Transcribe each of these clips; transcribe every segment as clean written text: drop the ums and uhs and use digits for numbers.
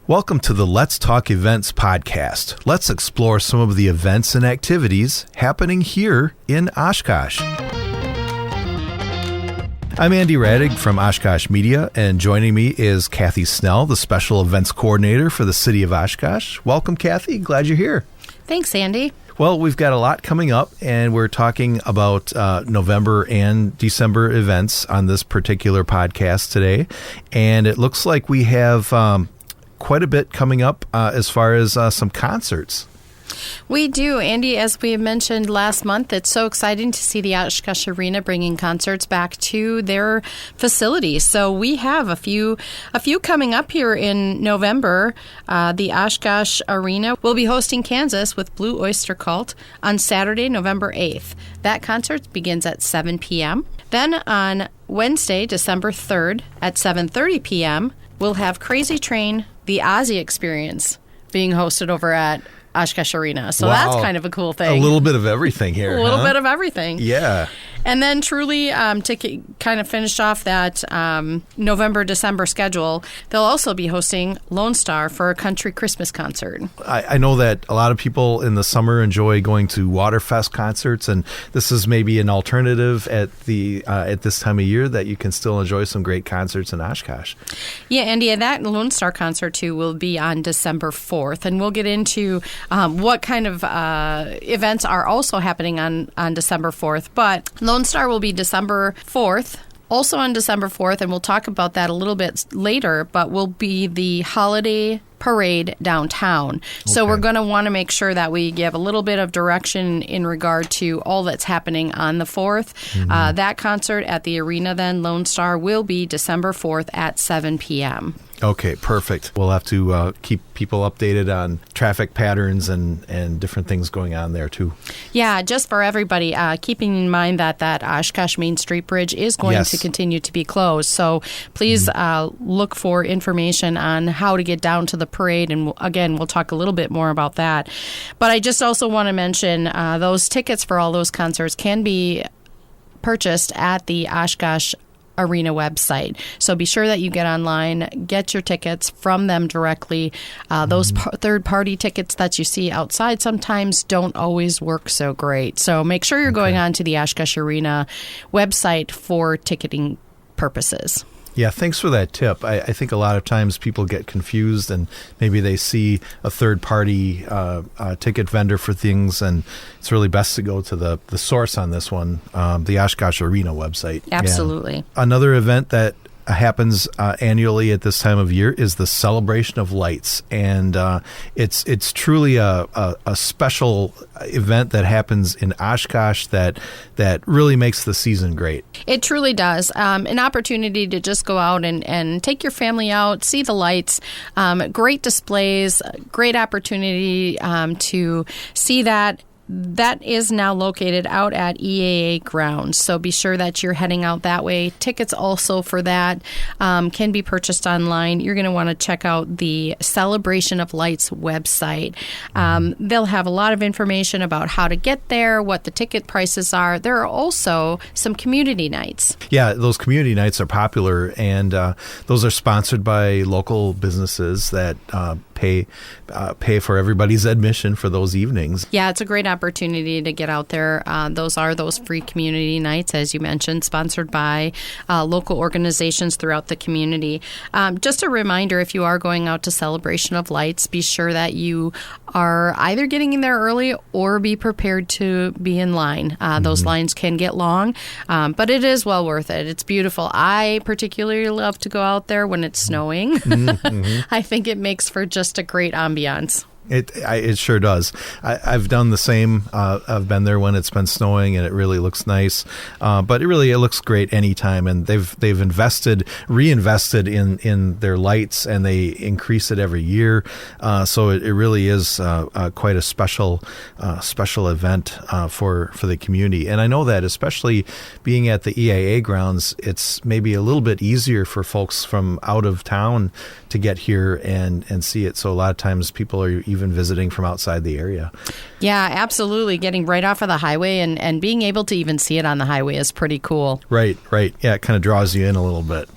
Welcome to the Let's Talk Events podcast. Let's explore some of the events and activities happening here in Oshkosh. I'm Andy Radig from Oshkosh Media, and joining me is Kathy Snell, the Special Events Coordinator for the City of Oshkosh. Welcome, Kathy. Glad you're here. Thanks, Andy. Well, we've got a lot coming up, and we're talking about November and December events on this particular podcast today. And it looks like we have quite a bit coming up as far as some concerts. We do, Andy. As we mentioned last month, it's so exciting to see the Oshkosh Arena bringing concerts back to their facility. So we have a few coming up here in November. The Oshkosh Arena will be hosting Kansas with Blue Oyster Cult on Saturday, November 8th. That concert begins at 7 p.m. Then on Wednesday, December 3rd at 7:30 p.m., we'll have Crazy Train, the Ozzy Experience, being hosted over at Oshkosh Arena. So wow. That's kind of a cool thing. A little bit of everything here. A little bit of everything. Yeah. And then truly to kind of finish off that November-December schedule, they'll also be hosting Lone Star for a country Christmas concert. I know that a lot of people in the summer enjoy going to Waterfest concerts, and this is maybe an alternative at this time of year that you can still enjoy some great concerts in Oshkosh. Yeah, Andy, and that Lone Star concert, too, will be on December 4th, and we'll get into what kind of events are also happening on December 4th, but Lone Star will be December 4th. Also on December 4th, and we'll talk about that a little bit later, but will be the holiday parade downtown. So we're going to want to make sure that we give a little bit of direction in regard to all that's happening on the 4th. Mm-hmm. That concert at the arena then, Lone Star, will be December 4th at 7 p.m. Okay, perfect. We'll have to keep people updated on traffic patterns and different things going on there, too. Yeah, just for everybody, keeping in mind that Oshkosh Main Street Bridge is going to continue to be closed. So please look for information on how to get down to the parade. And again, we'll talk a little bit more about that. But I just also want to mention those tickets for all those concerts can be purchased at the Oshkosh Arena website. So be sure that you get online, get your tickets from them directly. Those third-party tickets that you see outside sometimes don't always work so great. So make sure you're going on to the Oshkosh Arena website for ticketing purposes. Yeah, thanks for that tip. I think a lot of times people get confused and maybe they see a third-party ticket vendor for things, and it's really best to go to the source on this one, the Oshkosh Arena website. Absolutely. Yeah. Another event that happens annually at this time of year is the Celebration of Lights, and it's truly a special event that happens in Oshkosh that really makes the season great. It truly does. An opportunity to just go out and take your family out, see the lights, great displays, great opportunity to see that. That is now located out at EAA grounds, so be sure that you're heading out that way. Tickets also for that can be purchased online. You're going to want to check out the Celebration of Lights website. They'll have a lot of information about how to get there, what the ticket prices are. There are also some community nights. Yeah, those community nights are popular, and those are sponsored by local businesses that pay for everybody's admission for those evenings. Yeah, it's a great opportunity to get out there. Those free community nights, as you mentioned, sponsored by local organizations throughout the community. Just a reminder, if you are going out to Celebration of Lights, be sure that you are either getting in there early or be prepared to be in line. Those lines can get long, but it is well worth it. It's beautiful. I particularly love to go out there when it's snowing. I think it makes for just a great ambiance. It sure does. I've done the same. I've been there when it's been snowing, and it really looks nice. But it looks great anytime. And they've reinvested in their lights, and they increase it every year. So it really is quite a special event for the community. And I know that, especially being at the EIA grounds, it's maybe a little bit easier for folks from out of town to get here and see it. So a lot of times people are even visiting from outside the area. Yeah, absolutely. Getting right off of the highway and being able to even see it on the highway is pretty cool. Right. Yeah, it kind of draws you in a little bit.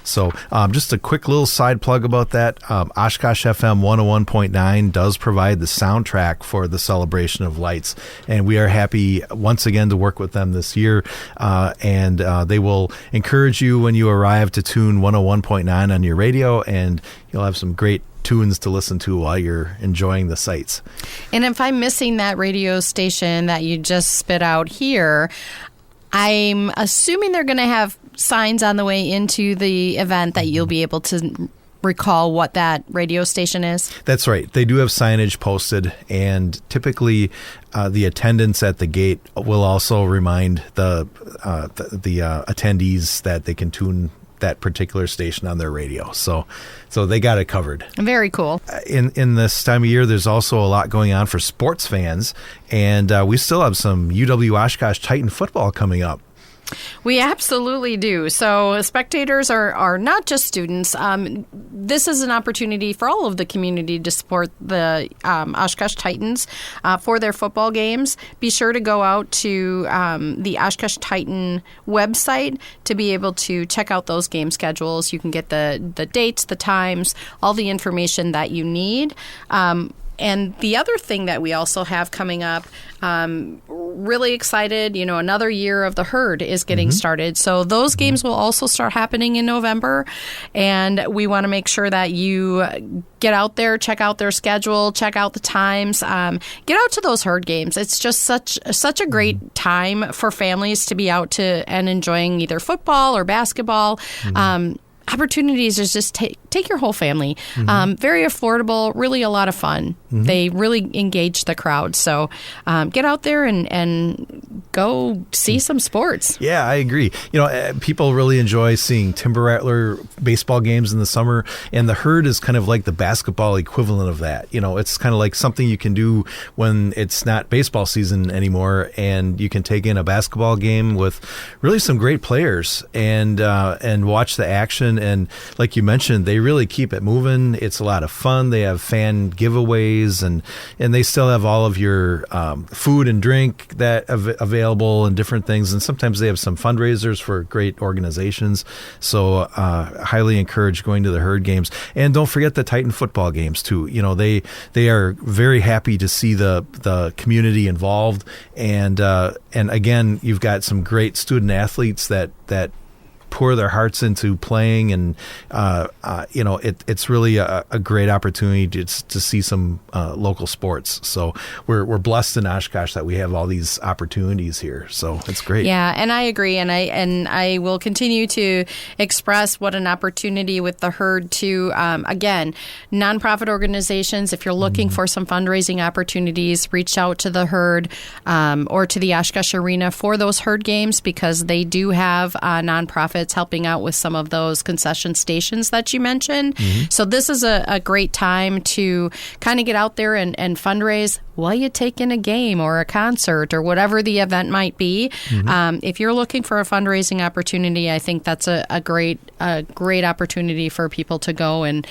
So just a quick little side plug about that. Oshkosh FM 101.9 does provide the soundtrack for the Celebration of Lights, and we are happy once again to work with them this year. And they will encourage you when you arrive to tune 101.9 on your radio, and you'll have some great tunes to listen to while you're enjoying the sights. And if I'm missing that radio station that you just spit out here, I'm assuming they're going to have signs on the way into the event that you'll be able to recall what that radio station is? That's right. They do have signage posted, and typically the attendants at the gate will also remind the attendees that they can tune that particular station on their radio. So they got it covered. Very cool. In this time of year, there's also a lot going on for sports fans, and we still have some UW Oshkosh Titan football coming up. We absolutely do. So spectators are not just students. This is an opportunity for all of the community to support the Oshkosh Titans for their football games. Be sure to go out to the Oshkosh Titan website to be able to check out those game schedules. You can get the dates, the times, all the information that you need. And the other thing that we also have coming up, really excited, another year of the herd is getting started. So those games will also start happening in November. And we want to make sure that you get out there, check out their schedule, check out the times, get out to those herd games. It's just such a great time for families to be out to and enjoying either football or basketball. Opportunities is just take your whole family. Very affordable, really a lot of fun. They really engage the crowd. So get out there and go see some sports. Yeah, I agree. People really enjoy seeing Timber Rattler baseball games in the summer, and the herd is kind of like the basketball equivalent of that. It's kind of like something you can do when it's not baseball season anymore, and you can take in a basketball game with really some great players and watch the action. And like you mentioned, they really keep it moving. It's a lot of fun. They have fan giveaways, and they still have all of your food and drink that available and different things. And sometimes they have some fundraisers for great organizations. So highly encourage going to the herd games. And don't forget the Titan football games too. They are very happy to see the community involved. And again, you've got some great student athletes that pour their hearts into playing, and it's really a great opportunity to see some local sports. So we're blessed in Oshkosh that we have all these opportunities here. So it's great. Yeah, and I agree, and I will continue to express what an opportunity with the herd to again, nonprofit organizations. If you're looking for some fundraising opportunities, reach out to the herd or to the Oshkosh Arena for those herd games, because they do have nonprofits helping out with some of those concession stations that you mentioned. So this is a great time to kind of get out there and fundraise while you take in a game or a concert or whatever the event might be. If you're looking for a fundraising opportunity, I think that's a great opportunity for people to go and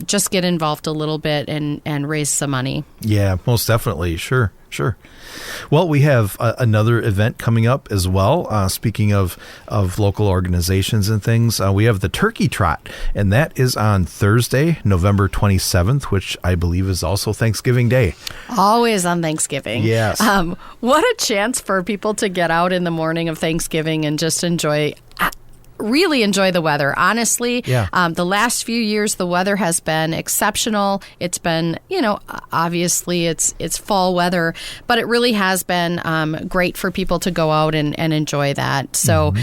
just get involved a little bit and raise some money. Yeah, most definitely. Sure. Well, we have another event coming up as well. Speaking of local organizations and things, we have the Turkey Trot, and that is on Thursday, November 27th, which I believe is also Thanksgiving Day. Always on Thanksgiving. Yes. What a chance for people to get out in the morning of Thanksgiving and just really enjoy the weather. Honestly, the last few years, the weather has been exceptional. It's been, obviously it's fall weather, but it really has been great for people to go out and enjoy that. So,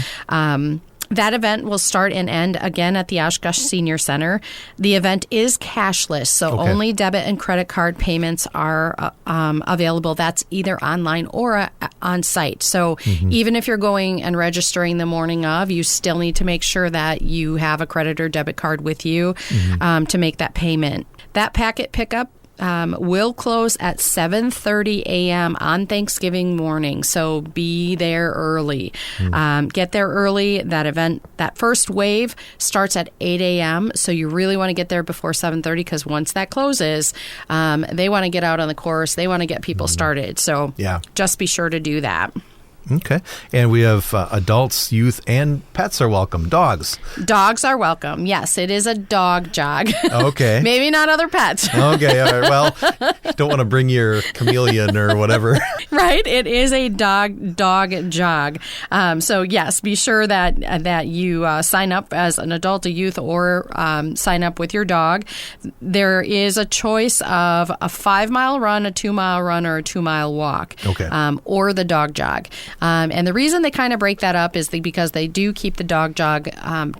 that event will start and end again at the Oshkosh Senior Center. The event is cashless, so only debit and credit card payments are available. That's either online or on site. So even if you're going and registering the morning of, you still need to make sure that you have a credit or debit card with you to make that payment. That packet pickup will close at 7:30 a.m. on Thanksgiving morning, so be there early. Get there early. That first wave starts at 8 a.m., so you really want to get there before 7:30, because once that closes, they want to get out on the course. They want to get people started, so just be sure to do that. Okay. And we have adults, youth, and pets are welcome. Dogs. Dogs are welcome. Yes, it is a dog jog. Okay. Maybe not other pets. Okay. All right. Well, don't want to bring your chameleon or whatever. Right. It is a dog jog. So yes, be sure that you sign up as an adult, a youth, or sign up with your dog. There is a choice of a 5-mile run, a 2-mile run, or a 2-mile walk. Okay. Or the dog jog. And the reason they kind of break that up is because they do keep the dog jog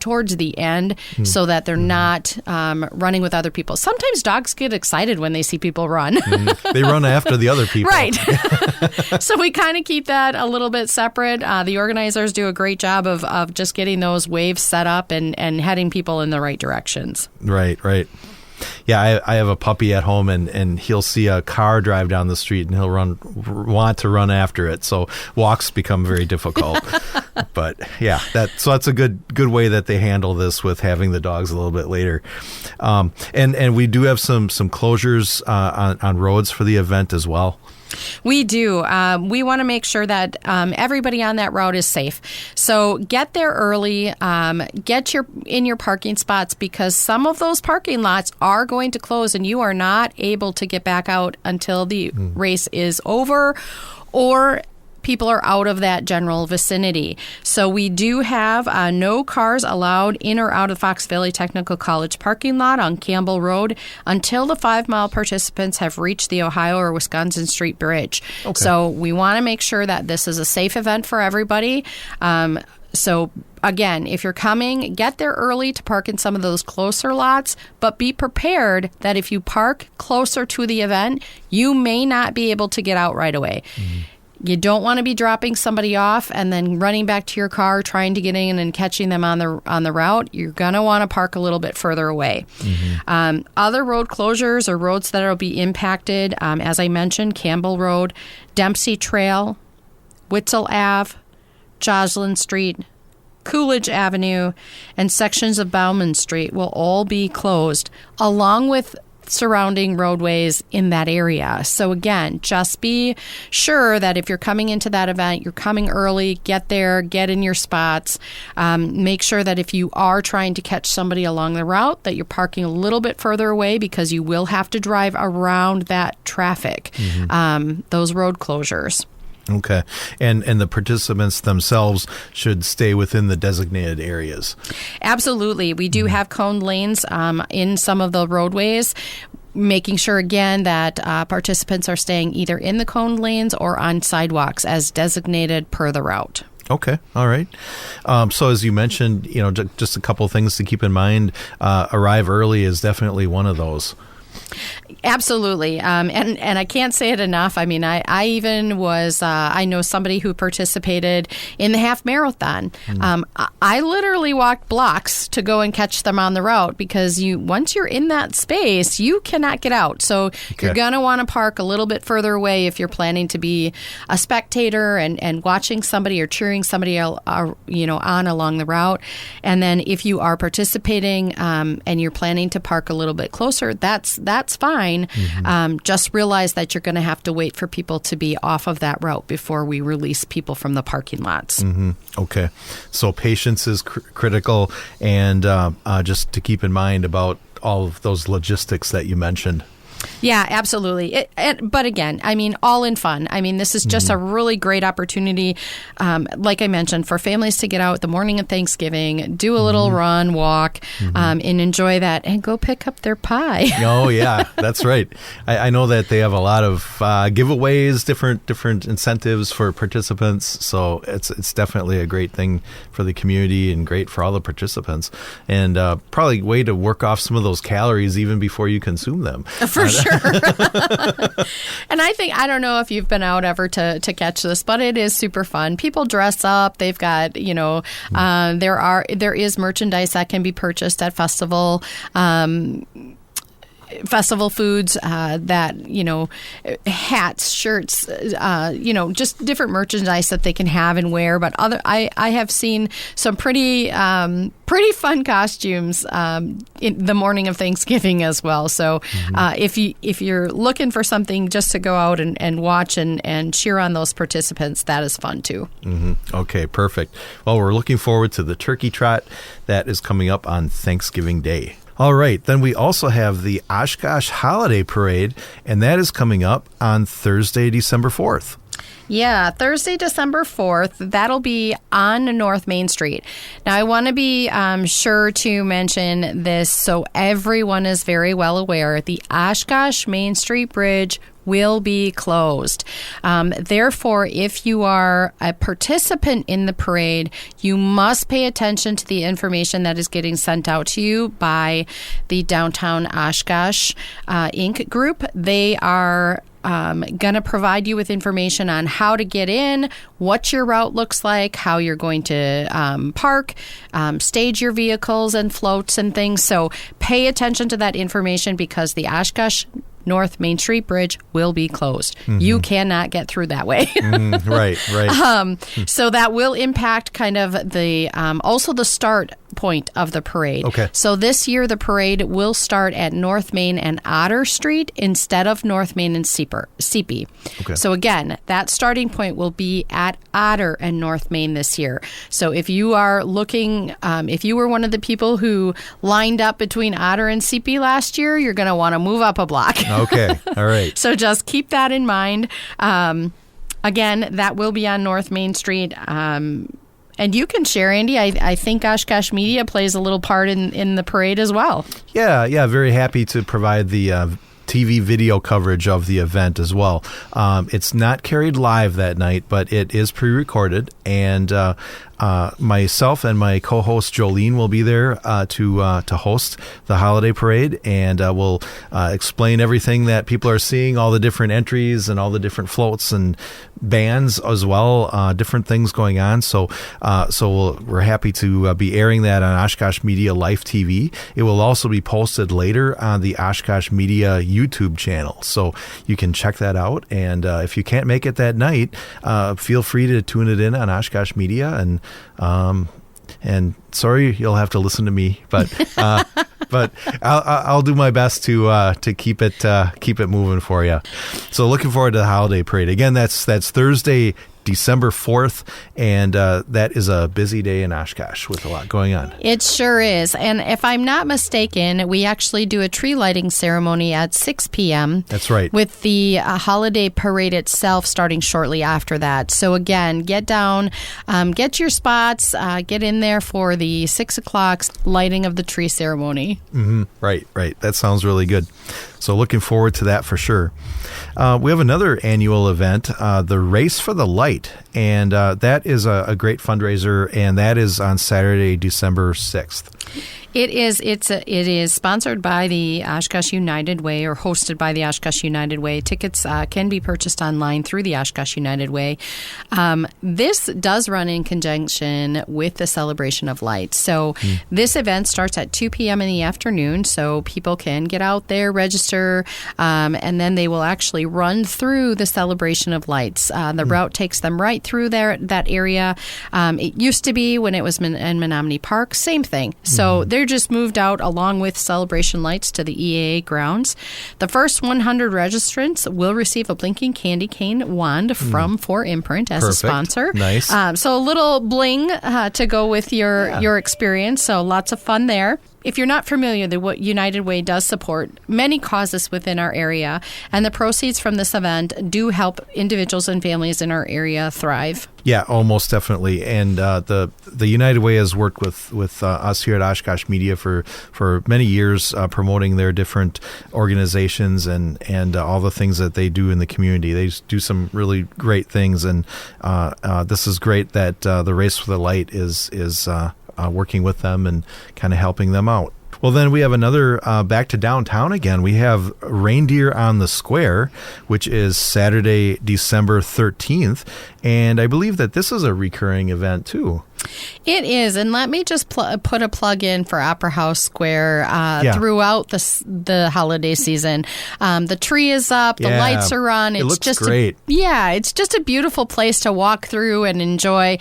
towards the end so that they're not running with other people. Sometimes dogs get excited when they see people run. They run after the other people. Right. So we kind of keep that a little bit separate. The organizers do a great job of just getting those waves set up and heading people in the right directions. Right. Yeah, I have a puppy at home, and he'll see a car drive down the street, and he'll want to run after it. So walks become very difficult. But yeah, that's a good way that they handle this with having the dogs a little bit later. And we do have some closures on roads for the event as well. We do. We want to make sure that everybody on that route is safe. So get there early. Get in your parking spots, because some of those parking lots are going to close, and you are not able to get back out until the race is over, or people are out of that general vicinity. So we do have no cars allowed in or out of Fox Valley Technical College parking lot on Campbell Road until the 5-mile participants have reached the Ohio or Wisconsin Street Bridge. Okay. So we want to make sure that this is a safe event for everybody. So again, if you're coming, get there early to park in some of those closer lots, but be prepared that if you park closer to the event, you may not be able to get out right away. Mm-hmm. You don't want to be dropping somebody off and then running back to your car, trying to get in and catching them on the route. You're going to want to park a little bit further away. Mm-hmm. Other road closures or roads that will be impacted, as I mentioned, Campbell Road, Dempsey Trail, Witzel Ave, Joslin Street, Coolidge Avenue, and sections of Bauman Street will all be closed, along with surrounding roadways in that area. So again, just be sure that if you're coming into that event, you're coming early, get there, get in your spots. Make sure that if you are trying to catch somebody along the route, that you're parking a little bit further away, because you will have to drive around that traffic, those road closures. Okay. And the participants themselves should stay within the designated areas. Absolutely. We do have cone lanes in some of the roadways, making sure, again, that participants are staying either in the cone lanes or on sidewalks as designated per the route. Okay. All right. So as you mentioned, just a couple of things to keep in mind. Arrive early is definitely one of those. Absolutely. And I can't say it enough. I mean, I even was, I know somebody who participated in the half marathon. I literally walked blocks to go and catch them on the route, because once you're in that space, you cannot get out. So you're going to want to park a little bit further away if you're planning to be a spectator and watching somebody or cheering somebody on along the route. And then if you are participating and you're planning to park a little bit closer, that's fine. Just realize that you're going to have to wait for people to be off of that route before we release people from the parking lots. Okay. So patience is critical, and just to keep in mind about all of those logistics that you mentioned. Yeah, absolutely. But again, I mean, all in fun. I mean, this is just a really great opportunity, like I mentioned, for families to get out the morning of Thanksgiving, do a little run, walk, and enjoy that, and go pick up their pie. Oh, yeah, that's right. I know that they have a lot of giveaways, different incentives for participants. So it's definitely a great thing for the community and great for all the participants. And probably a way to work off some of those calories even before you consume them. For sure. And I don't know if you've been out ever to catch this, but it is super fun. People dress up. They've got, there is merchandise that can be purchased at festival. festival foods, that, hats, shirts, just different merchandise that they can have and wear. But I have seen some pretty fun costumes in the morning of Thanksgiving as well. So if you're looking for something just to go out and watch and cheer on those participants, that is fun too. Okay, perfect. Well, we're looking forward to the turkey trot that is coming up on Thanksgiving Day. All right, then we also have the Oshkosh Holiday Parade, and that is coming up on Thursday, December 4th. Yeah, Thursday, December 4th, that'll be on North Main Street. Now, I want to be sure to mention this so everyone is very well aware. The Oshkosh Main Street Bridge will be closed. Therefore, if you are a participant in the parade, you must pay attention to the information that is getting sent out to you by the Downtown Oshkosh Inc. group. They are going to provide you with information on how to get in, what your route looks like, how you're going to park, stage your vehicles and floats and things. So pay attention to that information because the Oshkosh North Main Street Bridge will be closed. You cannot get through that way. Right. So that will impact kind of the also the start point of the parade. Okay. So this year the parade will start at North Main and Otter Street instead of North Main and Seepy. Okay. So again, that starting point will be at Otter and North Main this year. So if you are looking, if you were one of the people who lined up between Otter and Seepy last year, you're going to want to move up a block. Okay. All right. So just keep that in mind. Again, that will be on North Main Street. And you can share, Andy. I think Oshkosh Media plays a little part in the parade as well. Yeah. Very happy to provide the TV video coverage of the event as well. It's not carried live that night, but it is pre-recorded, and myself and my co-host Jolene will be there to host the holiday parade, and we'll explain everything that people are seeing, all the different entries and all the different floats and bands as well, different things going on. So we're happy to be airing that on Oshkosh Media Life TV. It will also be posted later on the Oshkosh Media YouTube channel, so you can check that out. And if you can't make it that night, feel free to tune it in on Oshkosh Media. And sorry, you'll have to listen to me, but I'll do my best to keep it moving for you. So looking forward to the holiday parade. Again, that's Thursday, December 4th, and that is a busy day in Oshkosh with a lot going on. It sure is. And if I'm not mistaken, we actually do a tree lighting ceremony at 6 p.m. That's right. With the holiday parade itself starting shortly after that. So again, get down, get your spots, get in there for the 6 o'clock lighting of the tree ceremony. Right. That sounds really good. So looking forward to that for sure. We have another annual event, the Race for the Light, and that is a great fundraiser, and that is on Saturday, December 6th. It is sponsored by the Oshkosh United Way, or hosted by the Oshkosh United Way. Tickets can be purchased online through the Oshkosh United Way. This does run in conjunction with the Celebration of Lights. So this event starts at 2 p.m. in the afternoon, so people can get out there, register, and then they will actually run through the Celebration of Lights. The route takes them right through that area. It used to be, when it was in Menominee Park, same thing. So they're just moved out along with Celebration Lights to the EAA grounds. The first 100 registrants will receive a blinking candy cane wand from 4 Imprint as a sponsor. Nice. So a little bling to go with your experience. So lots of fun there. If you're not familiar, the United Way does support many causes within our area, and the proceeds from this event do help individuals and families in our area thrive. Yeah, most definitely. And the United Way has worked with us here at Oshkosh Media for many years, promoting their different organizations and all the things that they do in the community. They do some really great things, and this is great that the Race for the Light is working with them and kind of helping them out. Well, then we have another, back to downtown again. We have Reindeer on the Square, which is Saturday, December 13th. And I believe that this is a recurring event too. It is, and let me just put a plug in for Opera House Square throughout the holiday season. The tree is up, the lights are on. It looks just great. It's just a beautiful place to walk through and enjoy.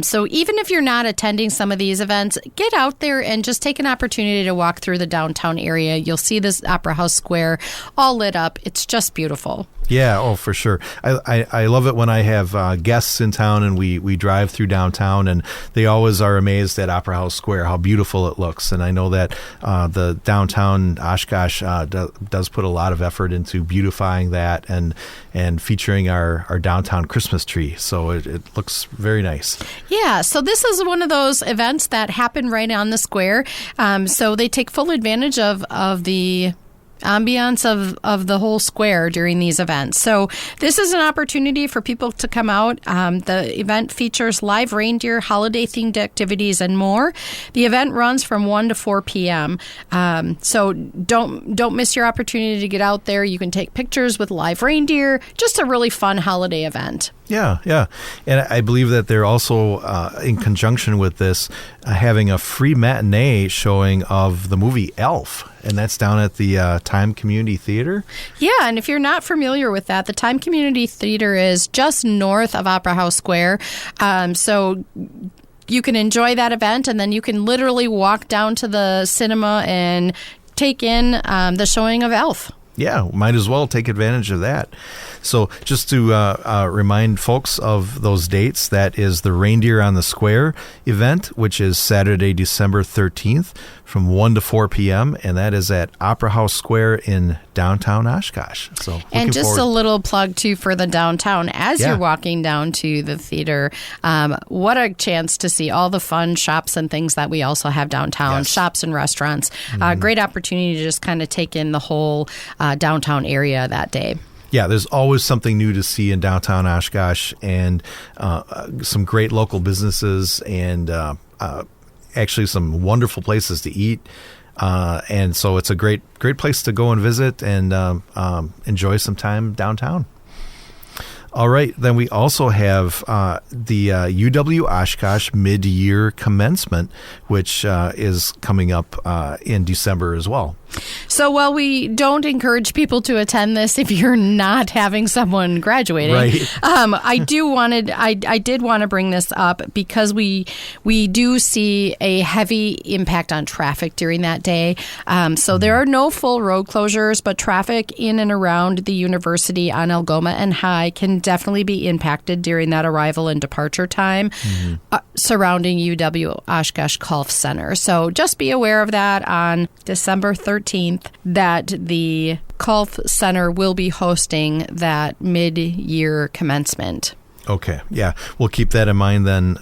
So even if you're not attending some of these events, get out there and just take an opportunity to walk through the downtown area. You'll see this Opera House Square all lit up. It's just beautiful. Yeah, oh, for sure. I love it when I have guests in town and we drive through downtown, and they always are amazed at Opera House Square, how beautiful it looks. And I know that the downtown Oshkosh does put a lot of effort into beautifying that and featuring our downtown Christmas tree. So it looks very nice. Yeah, so this is one of those events that happen right on the square. So they take full advantage of the ambiance of the whole square during these events. So this is an opportunity for people to come out. The event features live reindeer, holiday-themed activities, and more. The event runs from 1 to 4 p.m. So don't miss your opportunity to get out there. You can take pictures with live reindeer. Just a really fun holiday event. Yeah. And I believe that they're also, in conjunction with this, having a free matinee showing of the movie Elf. And that's down at the Time Community Theater. Yeah, and if you're not familiar with that, the Time Community Theater is just north of Opera House Square. So you can enjoy that event, and then you can literally walk down to the cinema and take in the showing of Elf. Yeah, might as well take advantage of that. So just to remind folks of those dates, that is the Reindeer on the Square event, which is Saturday, December 13th from 1 to 4 p.m., and that is at Opera House Square in downtown Oshkosh. So, and just a little plug, too, for the downtown. As you're walking down to the theater, what a chance to see all the fun shops and things that we also have downtown, shops and restaurants. Great opportunity to just kind of take in the whole downtown area that day. Yeah, there's always something new to see in downtown Oshkosh, and some great local businesses, and actually some wonderful places to eat. And so it's a great place to go and visit and enjoy some time downtown. All right, then we also have the UW Oshkosh mid-year commencement, which is coming up in December as well. So while we don't encourage people to attend this if you're not having someone graduating, right. I did want to bring this up because we do see a heavy impact on traffic during that day. So there are no full road closures, but traffic in and around the university on Algoma and High can definitely be impacted during that arrival and departure time surrounding UW Oshkosh Golf Center. So just be aware of that on December 13th, that the Golf Center will be hosting that mid-year commencement. Okay, yeah. We'll keep that in mind then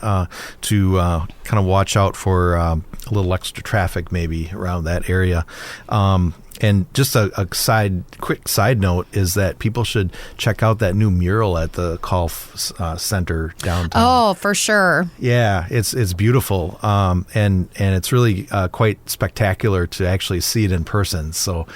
to kind of watch out for a little extra traffic maybe around that area. And just a quick side note is that people should check out that new mural at the Golf Center downtown. Oh, for sure. Yeah, it's beautiful, and it's really quite spectacular to actually see it in person. So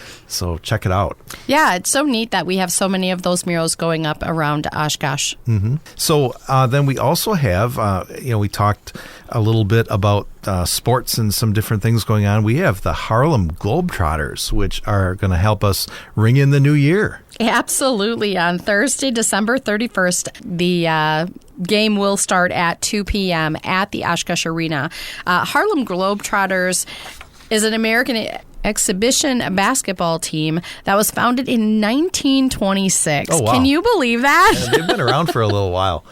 check it out. Yeah, it's so neat that we have so many of those murals going up around Oshkosh. Mm-hmm. So then we also have, we talked a little bit about sports and some different things going on. We have the Harlem Globetrotters, which are going to help us ring in the new year. Absolutely. On Thursday, December 31st, the game will start at 2 p.m. at the Oshkosh Arena. Harlem Globetrotters is an American exhibition basketball team that was founded in 1926. Oh, wow. Can you believe that? Yeah, they've been around for a little while.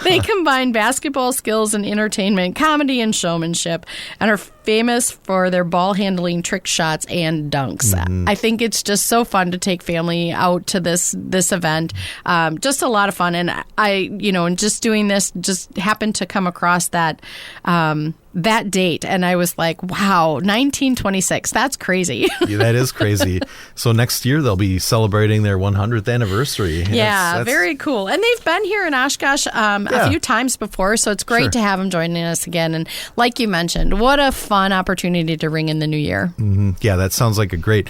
They combine basketball skills and entertainment, comedy and showmanship, and are famous for their ball handling, trick shots, and dunks. Mm-hmm. I think it's just so fun to take family out to this event. Just a lot of fun. And and just doing this, just happened to come across that date, and I was like, wow, 1926, that's crazy. Yeah, that is crazy. So next year they'll be celebrating their 100th anniversary. Yeah, that's very cool. And they've been here in Oshkosh a few times before, so it's great to have them joining us again. And like you mentioned, what a fun opportunity to ring in the new year. Mm-hmm. Yeah, that sounds like a great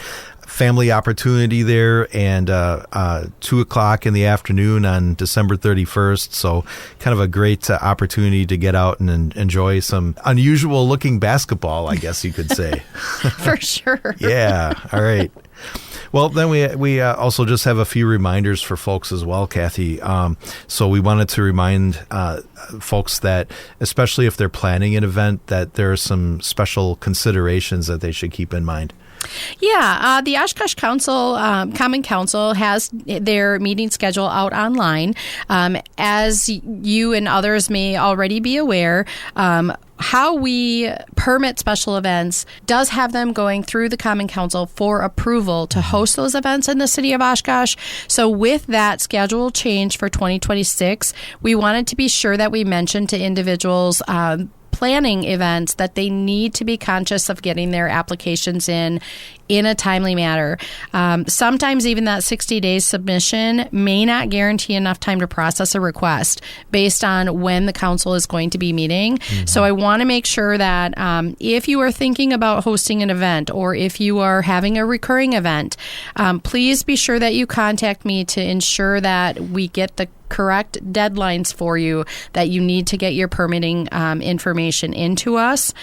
family opportunity there, and 2:00 in the afternoon on December 31st. So kind of a great opportunity to get out and enjoy some unusual looking basketball, I guess you could say. For sure. Yeah. All right. Well, then we also just have a few reminders for folks as well, Kathy. So we wanted to remind folks that, especially if they're planning an event, that there are some special considerations that they should keep in mind. Yeah, the Oshkosh Council, Common Council, has their meeting schedule out online. As you and others may already be aware, how we permit special events does have them going through the Common Council for approval to host those events in the city of Oshkosh. So with that schedule change for 2026, we wanted to be sure that we mentioned to individuals planning events that they need to be conscious of getting their applications in a timely manner. Sometimes even that 60 days submission may not guarantee enough time to process a request based on when the council is going to be meeting. Mm-hmm. So I want to make sure that if you are thinking about hosting an event, or if you are having a recurring event, please be sure that you contact me to ensure that we get the correct deadlines for you, that you need to get your permitting information into us.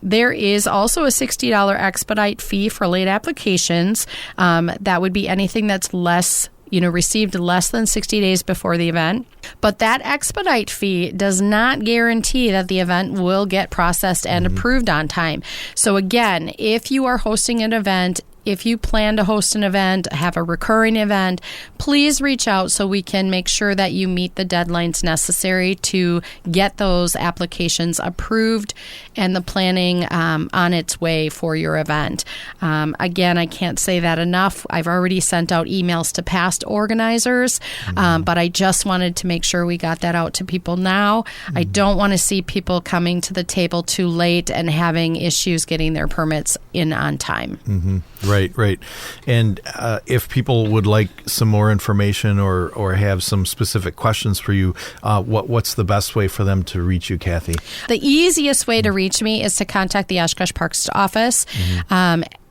There is also a $60 expedite fee for late applications. That would be anything that's received less than 60 days before the event. But that expedite fee does not guarantee that the event will get processed and approved on time. So again, if you are hosting an event, if you plan to host an event, have a recurring event, please reach out so we can make sure that you meet the deadlines necessary to get those applications approved and the planning on its way for your event. Again, I can't say that enough. I've already sent out emails to past organizers, but I just wanted to make sure we got that out to people now. I don't want to see people coming to the table too late and having issues getting their permits in on time. Mm-hmm. Right. And if people would like some more information or have some specific questions for you, what's the best way for them to reach you, Kathy? The easiest way to reach me is to contact the Oshkosh Parks office.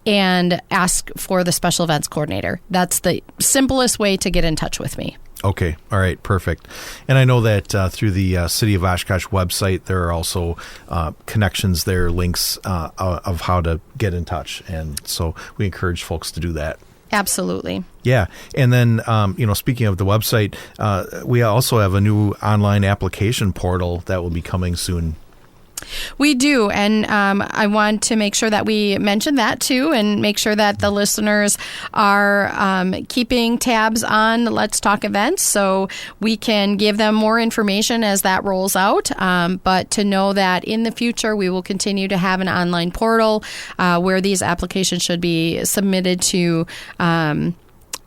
And ask for the special events coordinator. That's the simplest way to get in touch with me. Okay. All right. Perfect. And I know that through the City of Oshkosh website, there are also connections there, links of how to get in touch. And so we encourage folks to do that. Absolutely. Yeah. And then, speaking of the website, we also have a new online application portal that will be coming soon. We do, and I want to make sure that we mention that too, and make sure that the listeners are keeping tabs on Let's Talk events so we can give them more information as that rolls out. But to know that in the future we will continue to have an online portal where these applications should be submitted to, and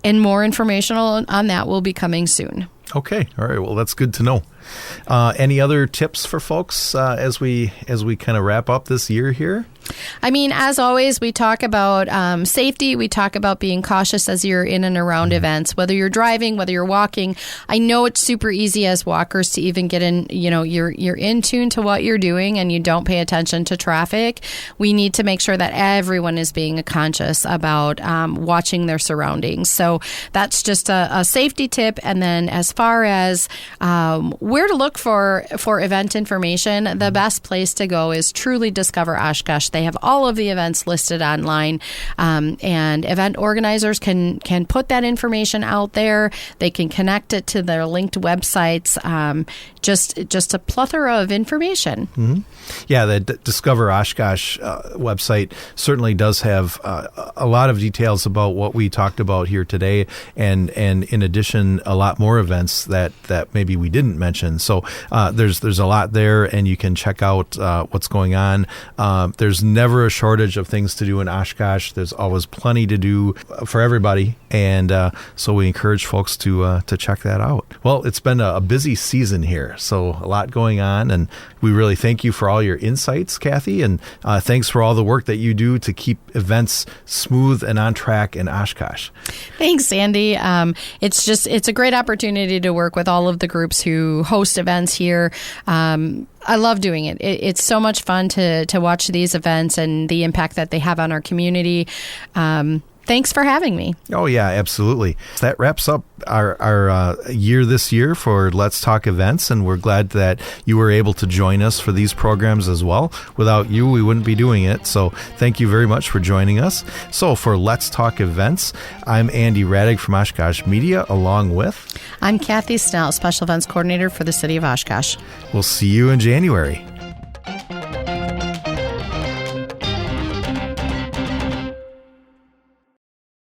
more information on that will be coming soon. Okay. All right. Well, that's good to know. Any other tips for folks as we kind of wrap up this year here? I mean, as always, we talk about safety. We talk about being cautious as you're in and around events, whether you're driving, whether you're walking. I know it's super easy as walkers to even get in, you're in tune to what you're doing and you don't pay attention to traffic. We need to make sure that everyone is being conscious about watching their surroundings. So that's just a safety tip. And then as far as where to look for event information, the best place to go is truly Discover Oshkosh. They have all of the events listed online, and event organizers can put that information out there. They can connect it to their linked websites. Just a plethora of information. Mm-hmm. Yeah, the Discover Oshkosh website certainly does have a lot of details about what we talked about here today, and in addition, a lot more events that maybe we didn't mention. So there's a lot there, and you can check out what's going on. There's never a shortage of things to do in Oshkosh. There's always plenty to do for everybody, and so we encourage folks to check that out. Well, it's been a busy season here, so a lot going on, and we really thank you for all your insights, Kathy, and thanks for all the work that you do to keep events smooth and on track in Oshkosh. Thanks, Andy. It's a great opportunity to work with all of the groups who host events here. I love doing it. It's so much fun to watch these events and the impact that they have on our community. thanks for having me. Oh, yeah, absolutely. That wraps up our year this year for Let's Talk events, and we're glad that you were able to join us for these programs as well. Without you, we wouldn't be doing it, so thank you very much for joining us. So for Let's Talk events, I'm Andy Radig from Oshkosh Media, along with... I'm Kathy Snell, Special Events Coordinator for the City of Oshkosh. We'll see you in January.